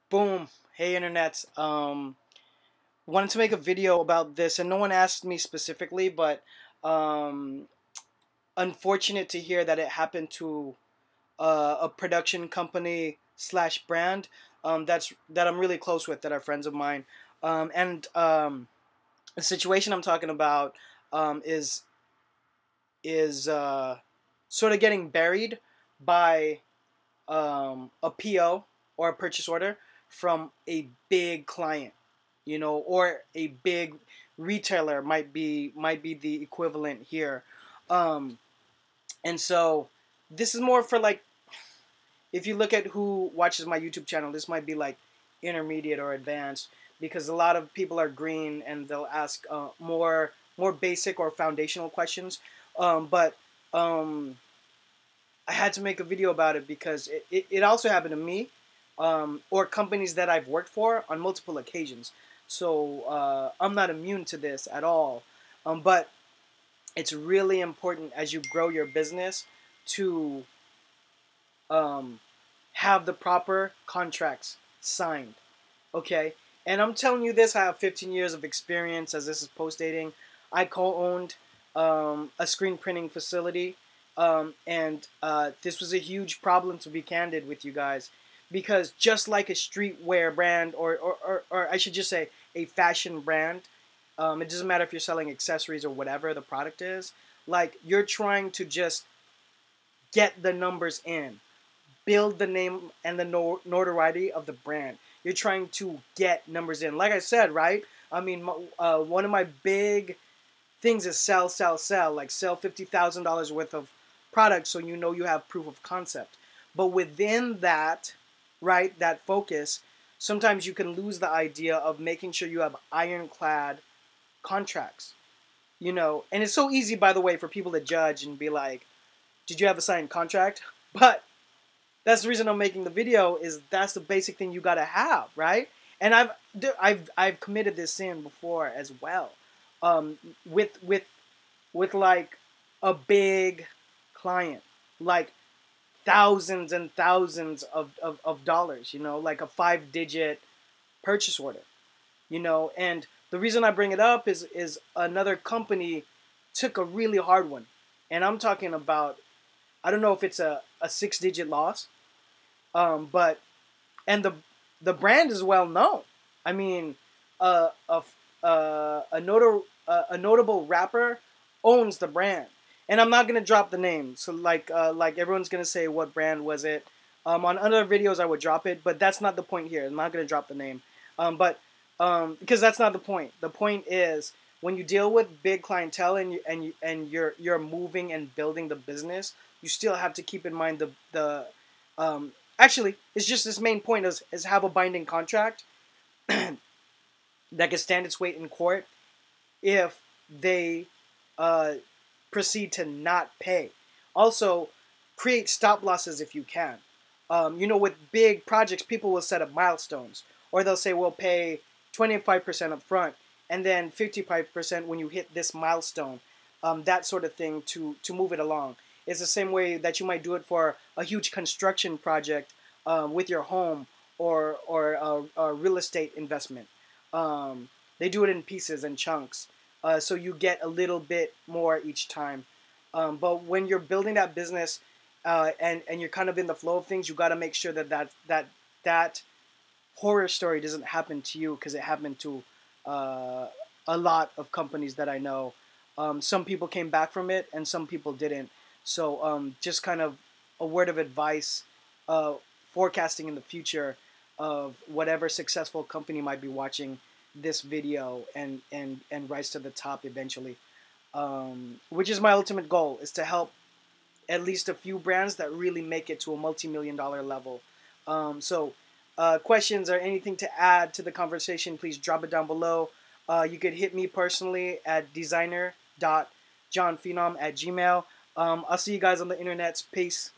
Boom. Hey, internets. Wanted to make a video about this, and no one asked me specifically, but um, unfortunate to hear that it happened to a production company slash brand that I'm really close with, that are friends of mine. And the situation I'm talking about um, is is sort of getting buried by a PO or a purchase order from a big client, or a big retailer might be the equivalent here. Um, and so this is more for, like, if you look at who watches my YouTube channel, this might be like intermediate or advanced, because a lot of people are green and they'll ask more basic or foundational questions. But um, I had to make a video about it because it also happened to me, or companies that I've worked for on multiple occasions. So I'm not immune to this at all. But it's really important as you grow your business to um, have the proper contracts signed. Okay? And I'm telling you this, I have 15 years of experience, as this is post dating. I co-owned a screen printing facility, and this was a huge problem, to be candid with you guys, because just like a streetwear brand, or I should just say a fashion brand, it doesn't matter if you're selling accessories or whatever the product is, like, you're trying to just get the numbers in, build the name and the notoriety of the brand. You're trying to get numbers in. Like I said, right? I mean, one of my big things is sell, sell, sell. Like, sell $50,000 worth of product, so you know you have proof of concept. But within that, right, that focus, sometimes you can lose the idea of making sure you have ironclad contracts. And it's so easy, by the way, for people to judge and be like, "Did you have a signed contract?" But that's the reason I'm making the video. Is that's the basic thing you gotta have, right? And I've committed this sin before as well, um, with like a big client, like thousands and thousands of dollars, like a 5-digit purchase order, and the reason I bring it up is another company took a really hard one, and I'm talking about, I don't know if it's a 6-digit loss, but and the brand is well known. I mean, uh, a a notable rapper owns the brand, and I'm not gonna drop the name. So, like everyone's gonna say, what brand was it? On other videos I would drop it, but that's not the point here. I'm not gonna drop the name, but because that's not the point. The point is, when you deal with big clientele, and you're moving and building the business, you still have to keep in mind the actually, it's just this main point is have a binding contract that can stand its weight in court if they uh, proceed to not pay. Also, create stop losses if you can. With big projects, people will set up milestones, or they'll say we'll pay 25% up front, and then 55% when you hit this milestone. That sort of thing to move it along. It's the same way that you might do it for a huge construction project, with your home, or a real estate investment. They do it in pieces and chunks, so you get a little bit more each time. But when you're building that business, and you're kind of in the flow of things, you got to make sure that horror story doesn't happen to you, because it happened to uh, a lot of companies that I know. Some people came back from it, and some people didn't. So just kind of a word of advice, uh, forecasting in the future of whatever successful company might be watching this video and rise to the top eventually. Which is my ultimate goal, is to help at least a few brands that really make it to a multi-million-dollar level. Questions or anything to add to the conversation, please drop it down below. You could hit me personally at designer.johnphenom@gmail.com. I'll see you guys on the internet. Peace.